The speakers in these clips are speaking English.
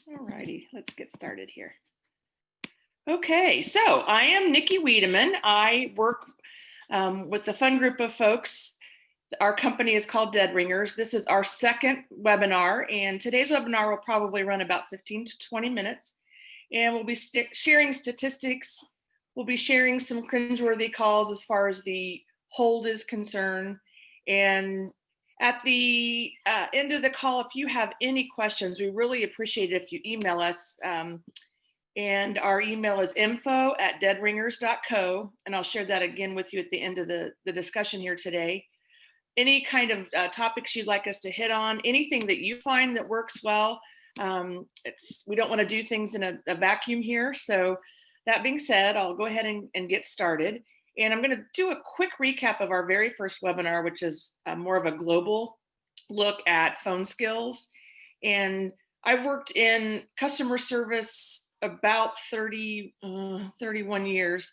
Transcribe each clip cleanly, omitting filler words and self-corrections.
All righty, let's get started here. Okay, so I am Nikki Wiedemann. I work with a fun group of folks. Our company is called Dead Ringers. This is our second webinar, and today's webinar will probably run about 15 to 20 minutes. And we'll be sharing statistics. We'll be sharing some cringeworthy calls as far as the hold is concerned. And at the end of the call, if you have any questions, we really appreciate it if you email us. And our email is info@deadringers.co. And I'll share that again with you at the end of the discussion here today. Any kind of topics you'd like us to hit on, anything that you find that works well. We don't want to do things in a vacuum here. So that being said, I'll go ahead and get started. And I'm going to do a quick recap of our very first webinar, which is more of a global look at phone skills. And I worked in customer service about 31 years.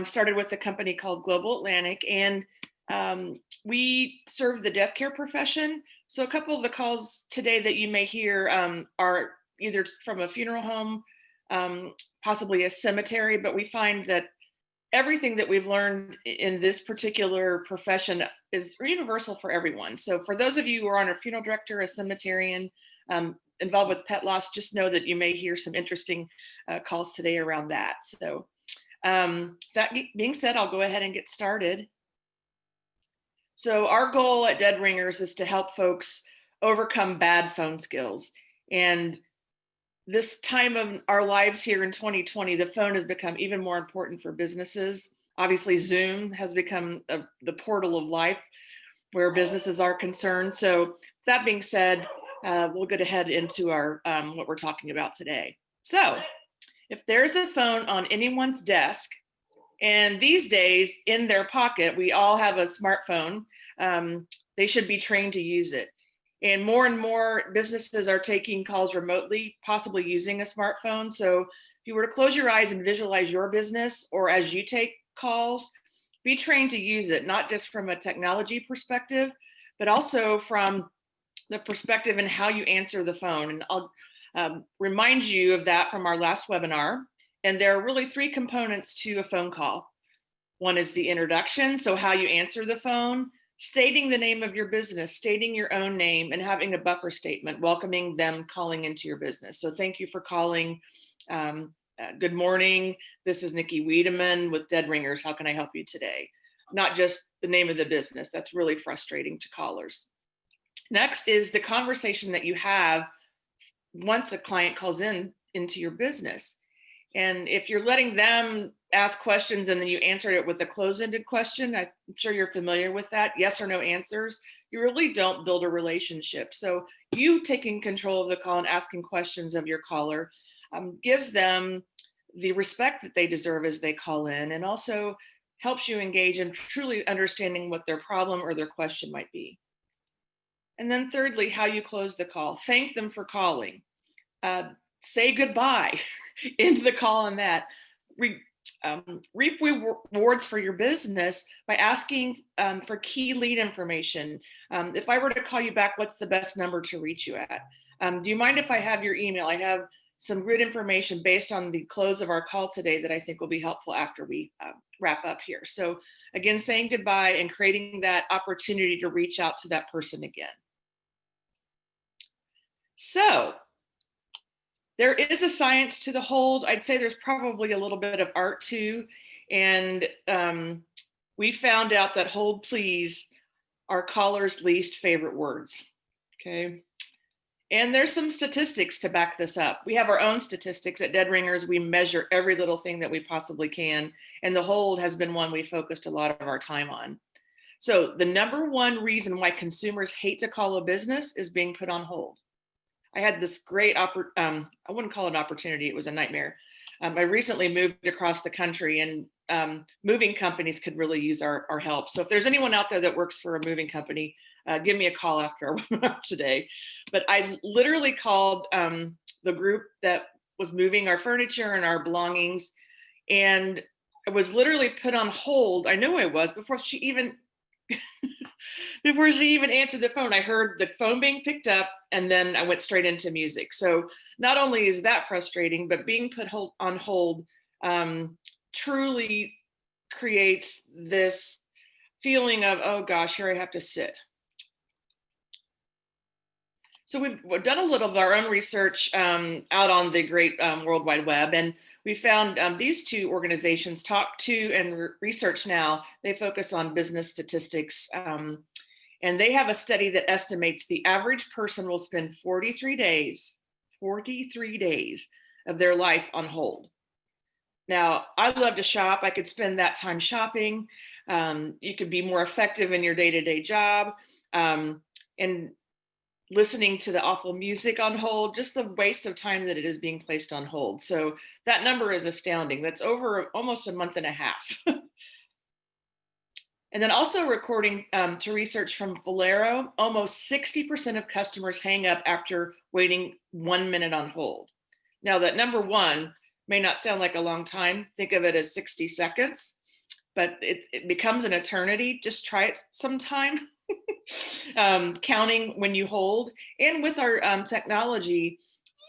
Started with a company called Global Atlantic, and we serve the death care profession. So a couple of the calls today that you may hear are either from a funeral home, possibly a cemetery, but we find that everything that we've learned in this particular profession is universal for everyone. So for those of you who are on a funeral director, a cemeterian, involved with pet loss, just know that you may hear some interesting calls today around that. So that being said, I'll go ahead and get started. So our goal at Dead Ringers is to help folks overcome bad phone skills. And this time of our lives here in 2020, the phone has become even more important for businesses. Obviously, Zoom has become the portal of life where businesses are concerned. So that being said, we'll get ahead into our what we're talking about today. So if there's a phone on anyone's desk, and these days in their pocket, we all have a smartphone, they should be trained to use it. And more businesses are taking calls remotely, possibly using a smartphone. So if you were to close your eyes and visualize your business, or as you take calls, be trained to use it, not just from a technology perspective, but also from the perspective and how you answer the phone. And I'll remind you of that from our last webinar. And there are really three components to a phone call. One is the introduction, so how you answer the phone, stating the name of your business, stating your own name, and having a buffer statement, welcoming them calling into your business. So thank you for calling. Good morning. This is Nikki Wiedemann with Dead Ringers. How can I help you today? Not just the name of the business. That's really frustrating to callers. Next is the conversation that you have once a client calls into your business. And if you're letting them ask questions and then you answered it with a close-ended question, I'm sure you're familiar with that, yes or no answers, you really don't build a relationship. So you taking control of the call and asking questions of your caller gives them the respect that they deserve as they call in, and also helps you engage in truly understanding what their problem or their question might be. And then thirdly, how you close the call. Thank them for calling. Say goodbye into the call on that. Reap rewards for your business by asking for key lead information. If I were to call you back, what's the best number to reach you at? Do you mind if I have your email? I have some good information based on the close of our call today that I think will be helpful after we wrap up here. So again, saying goodbye and creating that opportunity to reach out to that person again. So there is a science to the hold. I'd say there's probably a little bit of art too. And we found out that hold please are callers' least favorite words, okay? And there's some statistics to back this up. We have our own statistics at Dead Ringers. We measure every little thing that we possibly can. And the hold has been one we focused a lot of our time on. So the number one reason why consumers hate to call a business is being put on hold. I had this great, I wouldn't call it an opportunity, it was a nightmare. I recently moved across the country, and moving companies could really use our help. So if there's anyone out there that works for a moving company, give me a call after our webinar today. But I literally called the group that was moving our furniture and our belongings, and I was literally put on hold. I knew I was before she even Before she even answered the phone, I heard the phone being picked up, and then I went straight into music. So not only is that frustrating, but being put on hold truly creates this feeling of, oh gosh, here I have to sit. So we've done a little of our own research out on the great World Wide Web, and we found these two organizations, Talk To and Research Now. They focus on business statistics, and they have a study that estimates the average person will spend 43 days of their life on hold. Now, I love to shop. I could spend that time shopping. You could be more effective in your day-to-day job. And listening to the awful music on hold, just the waste of time that it is being placed on hold. So that number is astounding. That's over almost a month and a half. And then also according to research from Valero, almost 60% of customers hang up after waiting 1 minute on hold. Now that number one may not sound like a long time. Think of it as 60 seconds, but it becomes an eternity. Just try it sometime. Counting when you hold. And with our technology,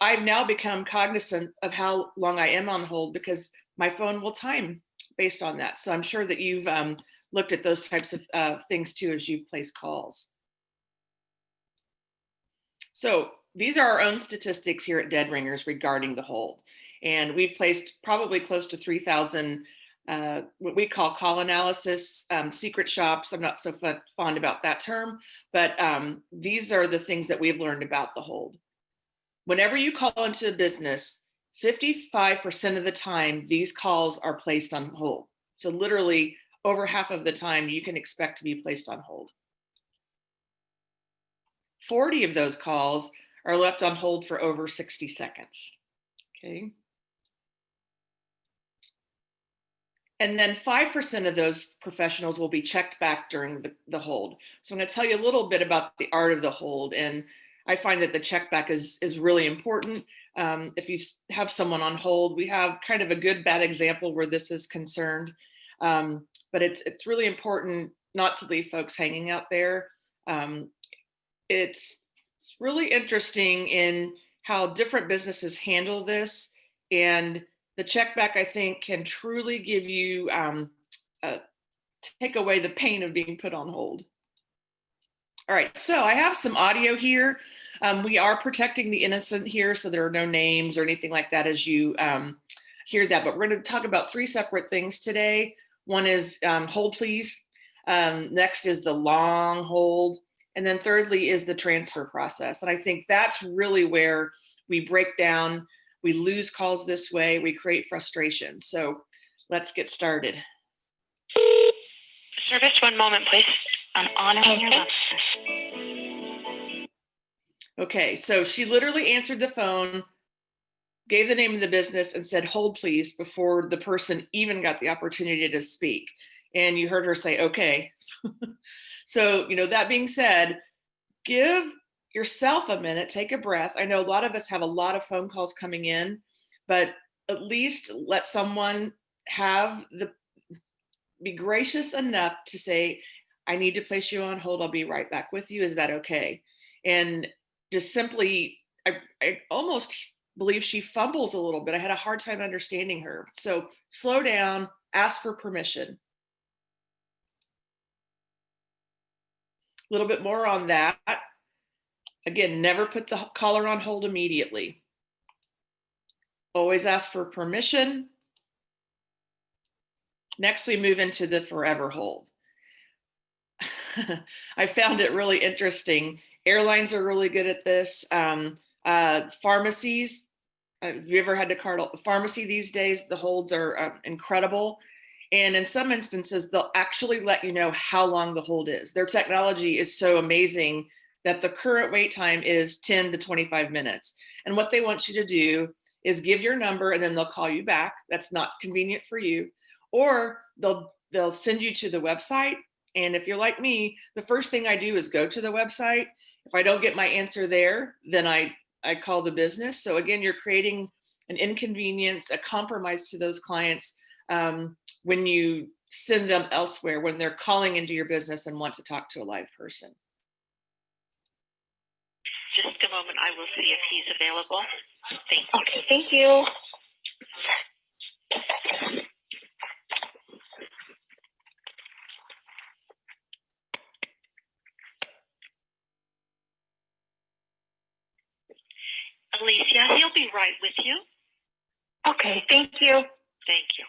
I've now become cognizant of how long I am on hold because my phone will time based on that. So I'm sure that you've looked at those types of things too as you've placed calls. So these are our own statistics here at Dead Ringers regarding the hold. And we've placed probably close to 3,000 what we call call analysis, secret shops. I'm not so fond about that term, but these are the things that we've learned about the hold. Whenever you call into a business, 55% of the time, these calls are placed on hold. So literally over half of the time you can expect to be placed on hold. 40 of those calls are left on hold for over 60 seconds, okay? And then 5% of those professionals will be checked back during the hold. So I'm going to tell you a little bit about the art of the hold. And I find that the check back is really important. If you have someone on hold, we have kind of a good, bad example where this is concerned. But it's really important not to leave folks hanging out there. It's really interesting in how different businesses handle this, and the check back, I think, can truly give you take away the pain of being put on hold. All right, so I have some audio here. We are protecting the innocent here, so there are no names or anything like that as you hear that, but we're going to talk about three separate things today. One is hold please. Next is the long hold. And then thirdly is the transfer process. And I think that's really where we break down, we lose calls this way, we create frustration. So let's get started. Service, one moment, please. I'm honoring your love. Okay, so she literally answered the phone, gave the name of the business and said, hold please, before the person even got the opportunity to speak. And you heard her say, okay. So, that being said, give yourself a minute, take a breath. I know a lot of us have a lot of phone calls coming in, but at least let someone be gracious enough to say, I need to place you on hold. I'll be right back with you. Is that okay? And just simply, I almost believe she fumbles a little bit. I had a hard time understanding her. So slow down, ask for permission. A little bit more on that. Again, never put the caller on hold immediately. Always ask for permission. Next, we move into the forever hold. I found it really interesting. Airlines are really good at this. Pharmacies, have you ever had to call a pharmacy these days? The holds are incredible. And in some instances, they'll actually let you know how long the hold is. Their technology is so amazing that the current wait time is 10 to 25 minutes. And what they want you to do is give your number and then they'll call you back. That's not convenient for you. Or they'll send you to the website. And if you're like me, the first thing I do is go to the website. If I don't get my answer there, then I call the business. So again, you're creating an inconvenience, a compromise to those clients when you send them elsewhere when they're calling into your business and want to talk to a live person. Just a moment. I will see if he's available. Thank you. Okay, thank you. Alicia, he'll be right with you. Okay, thank you. Thank you.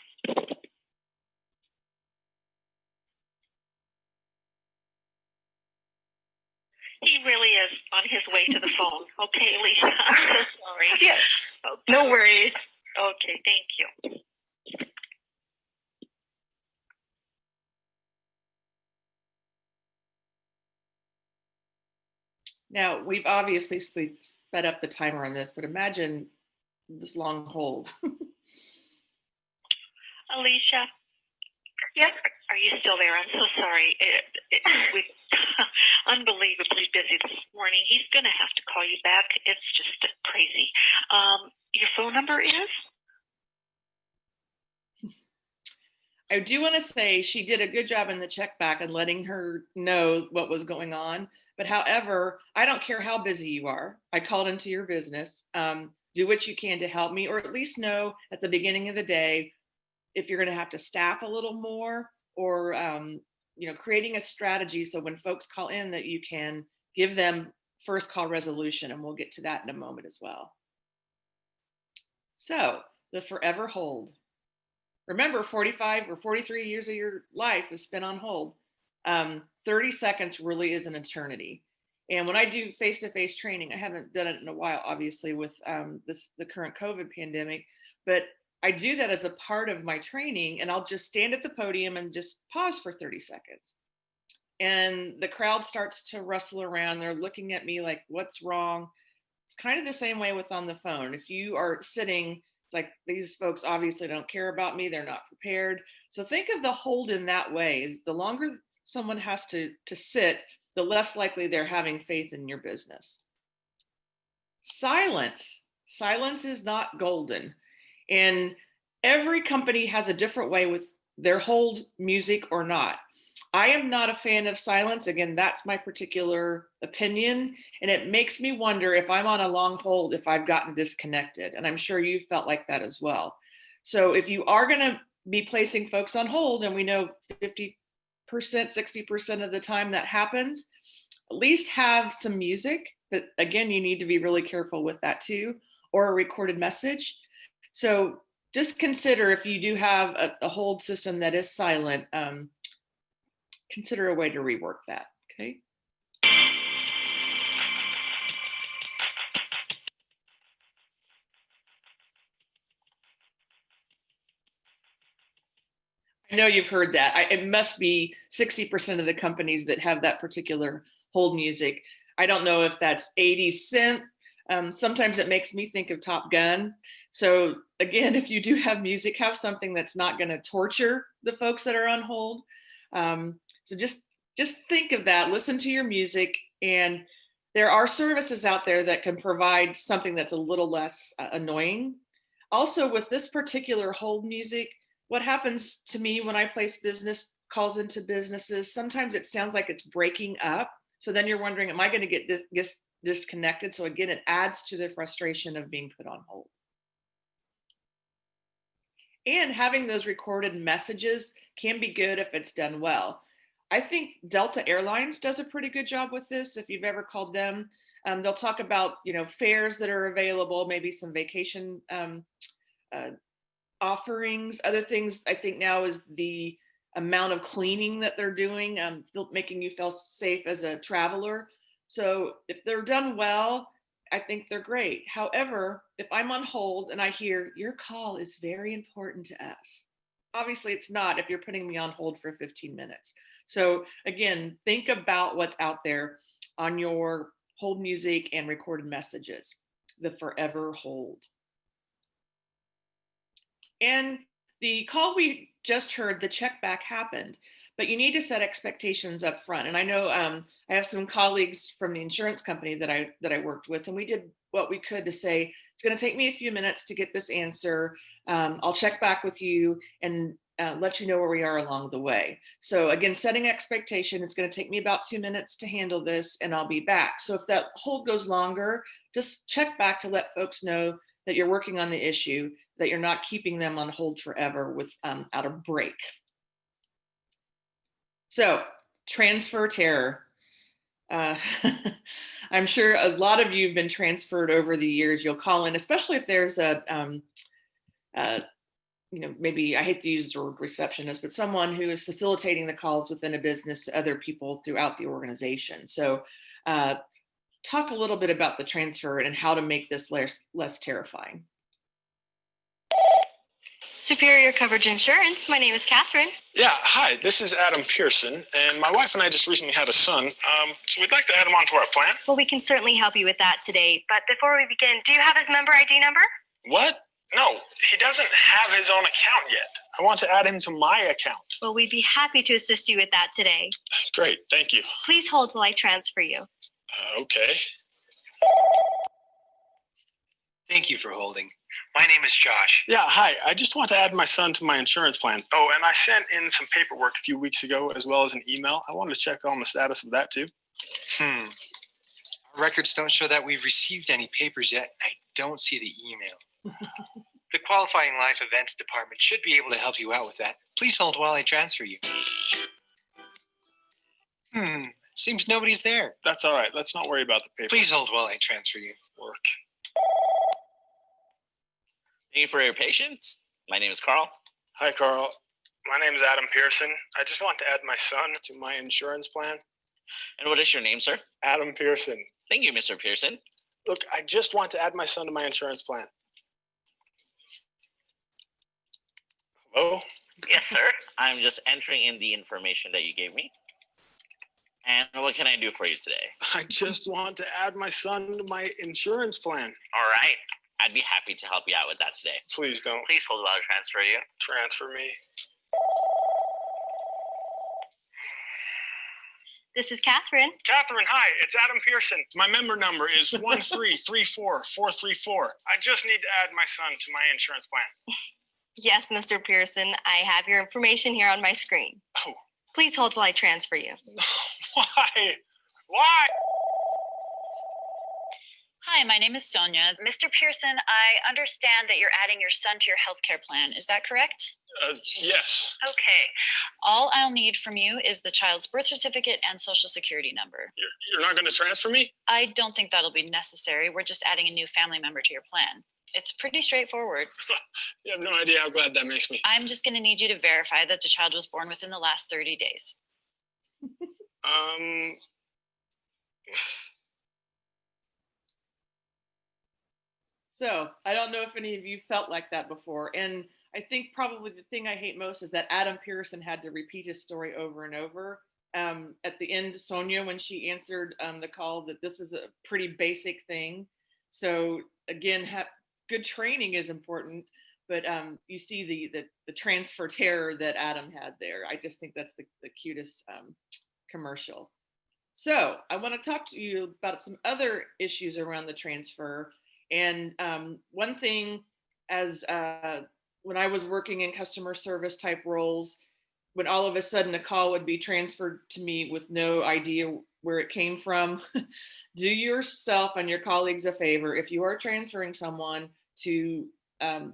He really is on his way to the phone. Okay, Alicia, I'm so sorry. Yes, Okay. no worries. Okay, thank you. Now, we've obviously sped up the timer on this, but imagine this long hold. Alicia? Yes. Are you still there? I'm so sorry. We're unbelievably busy this morning. He's going to have to call you back. It's just crazy. Your phone number is? I do want to say she did a good job in the check back and letting her know what was going on. But however, I don't care how busy you are. I called into your business. Do what you can to help me, or at least know at the beginning of the day if you're going to have to staff a little more, or creating a strategy so when folks call in that you can give them first call resolution, and we'll get to that in a moment as well. So the forever hold. Remember, 45 or 43 years of your life is spent on hold. 30 seconds really is an eternity. And when I do face-to-face training, I haven't done it in a while, obviously, with the current COVID pandemic, but I do that as a part of my training, and I'll just stand at the podium and just pause for 30 seconds. And the crowd starts to rustle around. They're looking at me like, what's wrong? It's kind of the same way with on the phone. If you are sitting, it's like, these folks obviously don't care about me. They're not prepared. So think of the hold in that way. Is the longer someone has to sit, the less likely they're having faith in your business. Silence is not golden. And every company has a different way with their hold music or not. I am not a fan of silence. Again, that's my particular opinion. And it makes me wonder, if I'm on a long hold, if I've gotten disconnected. And I'm sure you felt like that as well. So if you are going to be placing folks on hold, and we know 50%, 60% of the time that happens, at least have some music. But again, you need to be really careful with that too, or a recorded message. So just consider, if you do have a hold system that is silent, consider a way to rework that, okay? I know you've heard that. It must be 60% of the companies that have that particular hold music. I don't know if that's 80 Cent. Sometimes it makes me think of Top Gun. So again, if you do have music, have something that's not going to torture the folks that are on hold. So just think of that. Listen to your music, and there are services out there that can provide something that's a little less annoying. Also, with this particular hold music, what happens to me when I place business calls into businesses, sometimes it sounds like it's breaking up. So then you're wondering, am I going to get disconnected? So again, it adds to the frustration of being put on hold. And having those recorded messages can be good if it's done well. I think Delta Airlines does a pretty good job with this. If you've ever called them, they'll talk about, fares that are available, maybe some vacation offerings. Other things I think now is the amount of cleaning that they're doing, making you feel safe as a traveler. So if they're done well, I think they're great. However, if I'm on hold and I hear your call is very important to us, obviously it's not if you're putting me on hold for 15 minutes. So again, think about what's out there on your hold music and recorded messages, the forever hold. And the call we just heard, the check back happened, but you need to set expectations up front. And I know I have some colleagues from the insurance company that I worked with, and we did what we could to say, it's going to take me a few minutes to get this answer. I'll check back with you. And let you know where we are along the way. So again, setting expectation, it's going to take me about 2 minutes to handle this and I'll be back. So if that hold goes longer, just check back to let folks know that you're working on the issue, that you're not keeping them on hold forever without a break. So transfer terror. I'm sure a lot of you have been transferred over the years. You'll call in, especially if there's maybe I hate to use the word receptionist, but someone who is facilitating the calls within a business to other people throughout the organization. So talk a little bit about the transfer and how to make this less terrifying. Superior Coverage Insurance. My name is Catherine. Yeah, hi, this is Adam Pearson, and my wife and I just recently had a son, so we'd like to add him onto our plan. Well, we can certainly help you with that today. But before we begin, do you have his member ID number? What? No, he doesn't have his own account yet. I want to add him to my account. Well, we'd be happy to assist you with that today. Great, thank you. Please hold while I transfer you. Okay. Thank you for holding. My name is Josh. Yeah, hi, I just want to add my son to my insurance plan. Oh, and I sent in some paperwork a few weeks ago, as well as an email. I wanted to check on the status of that, too. Our records don't show that we've received any papers yet, and I don't see the email. The Qualifying Life Events Department should be able to help you out with that. Please hold while I transfer you. Seems nobody's there. That's all right, let's not worry about the paper. Please hold while I transfer you. Work. Thank you for your patience. My name is Carl. Hi, Carl. My name is Adam Pearson. I just want to add my son to my insurance plan. And what is your name, sir? Adam Pearson. Thank you, Mr. Pearson. Look, I just want to add my son to my insurance plan. Hello? Yes, sir. I'm just entering in the information that you gave me. And what can I do for you today? I just want to add my son to my insurance plan. All right. I'd be happy to help you out with that today. Please don't. Please hold while I transfer you. Transfer me. This is Catherine. Catherine, hi, it's Adam Pearson. My member number is 1334434. I just need to add my son to my insurance plan. Yes, Mr. Pearson. I have your information here on my screen. Oh. Please hold while I transfer you. Why? Why? Hi, my name is Sonia. Mr. Pearson, I understand that you're adding your son to your healthcare plan. Is that correct? Yes. Okay. All I'll need from you is the child's birth certificate and social security number. You're not going to transfer me? I don't think that'll be necessary. We're just adding a new family member to your plan. It's pretty straightforward. You have no idea how glad that makes me. I'm just going to need you to verify that the child was born within the last 30 days. So I don't know if any of you felt like that before. And I think probably the thing I hate most is that Adam Pearson had to repeat his story over and over. At the end, Sonia, when she answered the call, that this is a pretty basic thing. So again, good training is important, but you see the transfer terror that Adam had there. I just think that's the cutest commercial. So I want to talk to you about some other issues around the transfer. And one thing, as when I was working in customer service type roles, when all of a sudden a call would be transferred to me with no idea where it came from, do yourself and your colleagues a favor. If you are transferring someone to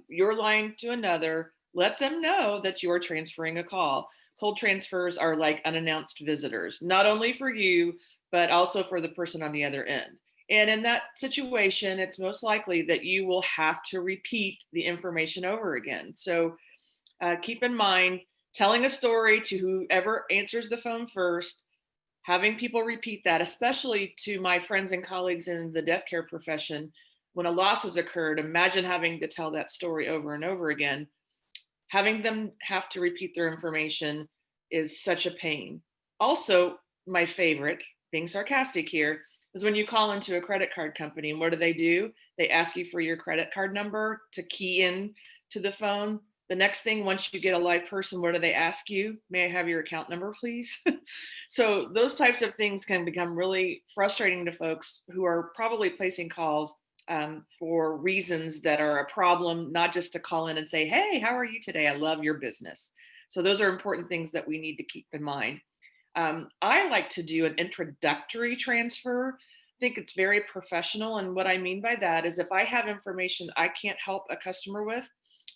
your line to another, let them know that you are transferring a call. Cold transfers are like unannounced visitors, not only for you, but also for the person on the other end. And in that situation, it's most likely that you will have to repeat the information over again. So keep in mind, telling a story to whoever answers the phone first, having people repeat that, especially to my friends and colleagues in the death care profession, when a loss has occurred, imagine having to tell that story over and over again. Having them have to repeat their information is such a pain. Also, my favorite, being sarcastic here, is when you call into a credit card company and what do? They ask you for your credit card number to key in to the phone. The next thing, once you get a live person, what do they ask you? May I have your account number, please? So those types of things can become really frustrating to folks who are probably placing calls for reasons that are a problem, not just to call in and say, hey, how are you today? I love your business. So those are important things that we need to keep in mind. I like to do an introductory transfer. I think it's very professional. And what I mean by that is if I have information I can't help a customer with,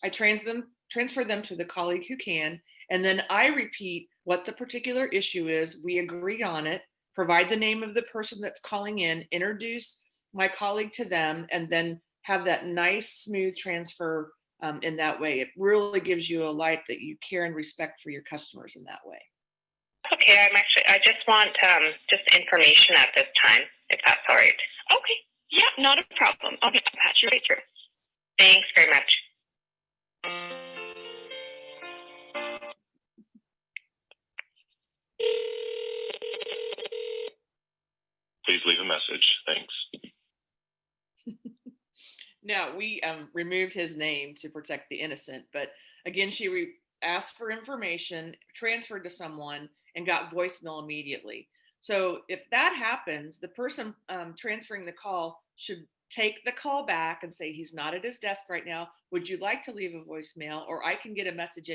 I transfer them to the colleague who can, and then I repeat what the particular issue is. We agree on it, provide the name of the person that's calling in, introduce my colleague to them, and then have that nice, smooth transfer in that way. It really gives you a light that you care and respect for your customers in that way. Okay, I just want just information at this time, if that's all right. Okay. Yeah, not a problem. I'll patch you right through. Thanks very much. Please leave a message. Thanks. Now, we removed his name to protect the innocent, but again, she asked for information, transferred to someone, and got voicemail immediately. So if that happens, the person transferring the call should take the call back and say, he's not at his desk right now. Would you like to leave a voicemail, or I can get a message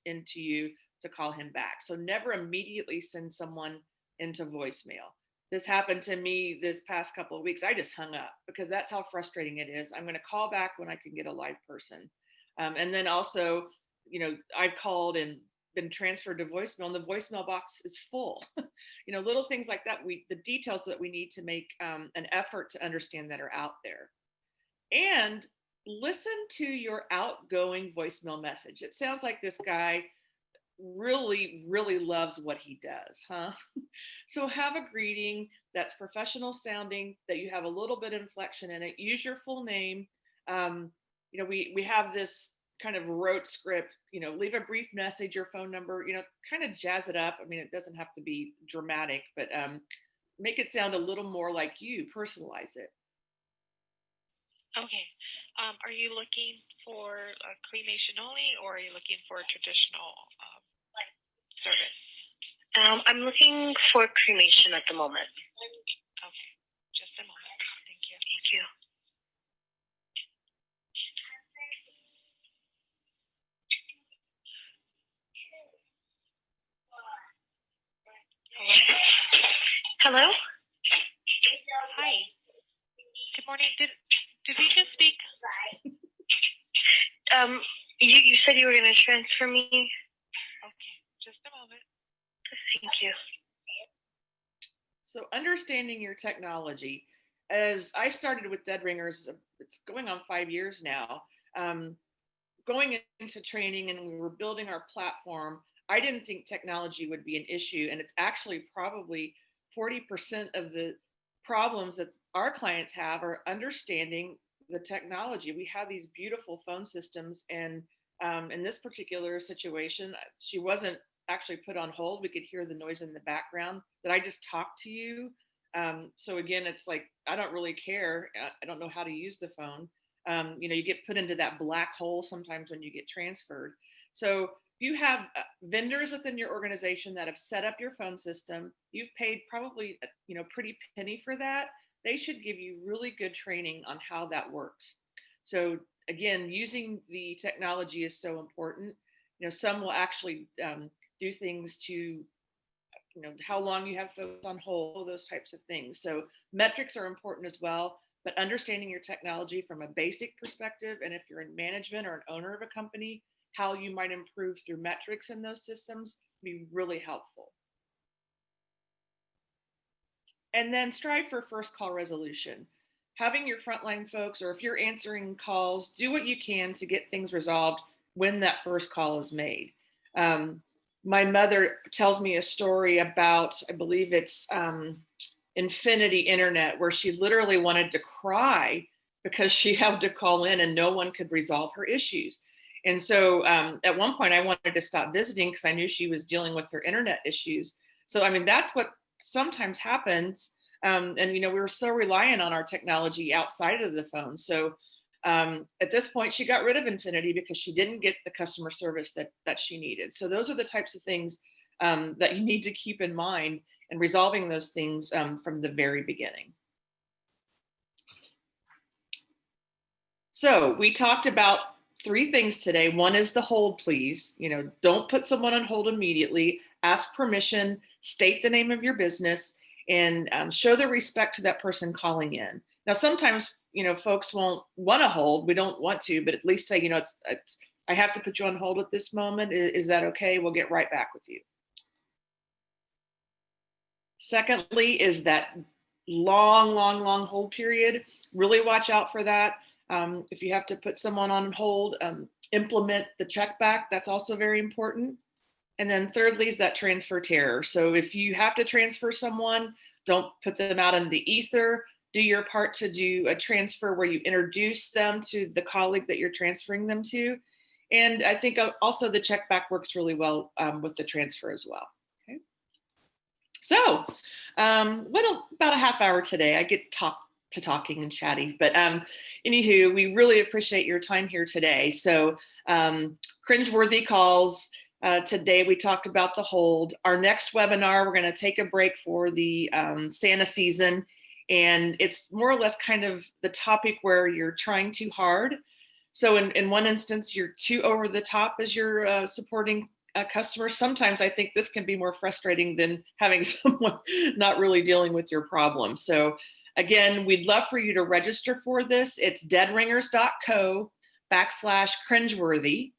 into you to call him back? So never immediately send someone into voicemail. This happened to me this past couple of weeks. I just hung up because that's how frustrating it is. I'm going to call back when I can get a live person. And then also, I've called and been transferred to voicemail, and the voicemail box is full. Little things like that. The details that we need to make an effort to understand that are out there. And listen to your outgoing voicemail message. It sounds like this guy really, really loves what he does, huh? So have a greeting that's professional sounding, that you have a little bit of inflection in it. Use your full name. We have this kind of rote script, leave a brief message, your phone number, kind of jazz it up. I mean, it doesn't have to be dramatic, but make it sound a little more like you, personalize it. Okay. Are you looking for a cremation only, or are you looking for a traditional service? I'm looking for cremation at the moment. Okay. Just a moment. Thank you. Thank you. Hello? Hi. Good morning. Did we just speak? You said you were going to transfer me. Okay, just a moment. Thank you. So understanding your technology, as I started with Dead Ringers, it's going on 5 years now. Going into training and we were building our platform, I didn't think technology would be an issue. And it's actually probably 40% of the problems that our clients have are understanding the technology. We have these beautiful phone systems, and in this particular situation, she wasn't actually put on hold. We could hear the noise in the background that I just talked to you. So again, it's like, I don't really care. I don't know how to use the phone. You get put into that black hole sometimes when you get transferred. So you have vendors within your organization that have set up your phone system. You've paid probably, pretty penny for that. They should give you really good training on how that works. So again, using the technology is so important. Some will actually do things to, how long you have folks on hold, those types of things. So metrics are important as well, but understanding your technology from a basic perspective, and if you're in management or an owner of a company, how you might improve through metrics in those systems be really helpful. And then strive for first call resolution. Having your frontline folks, or if you're answering calls, do what you can to get things resolved when that first call is made. My mother tells me a story about, I believe it's Infinity Internet, where she literally wanted to cry because she had to call in and no one could resolve her issues. And so at one point I wanted to stop visiting because I knew she was dealing with her internet issues. So, that's what sometimes happens. And, we were so reliant on our technology outside of the phone. So at this point, she got rid of Infinity because she didn't get the customer service that she needed. So those are the types of things that you need to keep in mind, and resolving those things from the very beginning. So we talked about 3 things today. One is the hold, please. Don't put someone on hold immediately. Ask permission, state the name of your business, and show the respect to that person calling in. Now, sometimes, folks won't want to hold. We don't want to, but at least say, I have to put you on hold at this moment. Is that okay? We'll get right back with you. Secondly, is that long hold period. Really watch out for that. If you have to put someone on hold, implement the check back. That's also very important. And then thirdly is that transfer terror. So if you have to transfer someone, don't put them out in the ether. Do your part to do a transfer where you introduce them to the colleague that you're transferring them to. And I think also the check back works really well with the transfer as well. Okay. So about a half hour today. I get talking and chatty, but anywho, we really appreciate your time here today. So Cringeworthy Calls. Today we talked about the hold. Our next webinar, we're going to take a break for the Santa season, and it's more or less kind of the topic where you're trying too hard. So in one instance, you're too over the top as you're supporting customers. Sometimes I think this can be more frustrating than having someone not really dealing with your problem. So again, we'd love for you to register for this. It's deadringers.co/cringeworthy.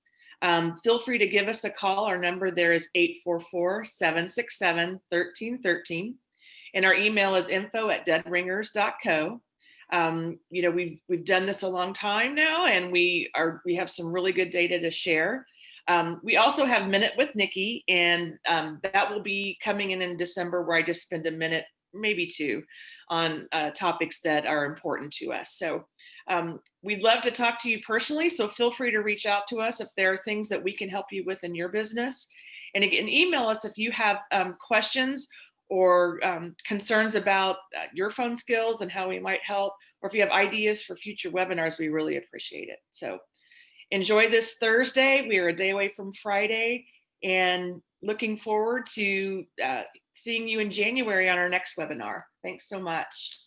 Feel free to give us a call. Our number there is 844-767-1313. And our email is info@deadringers.co. We've done this a long time now, and we have some really good data to share. We also have Minute with Nikki, and that will be coming in December, where I just spend a minute, maybe 2, on topics that are important to us. So we'd love to talk to you personally, so feel free to reach out to us if there are things that we can help you with in your business. And again, email us if you have questions or concerns about your phone skills and how we might help, or if you have ideas for future webinars, we really appreciate it. So enjoy this Thursday. We are a day away from Friday, and looking forward to seeing you in January on our next webinar. Thanks so much.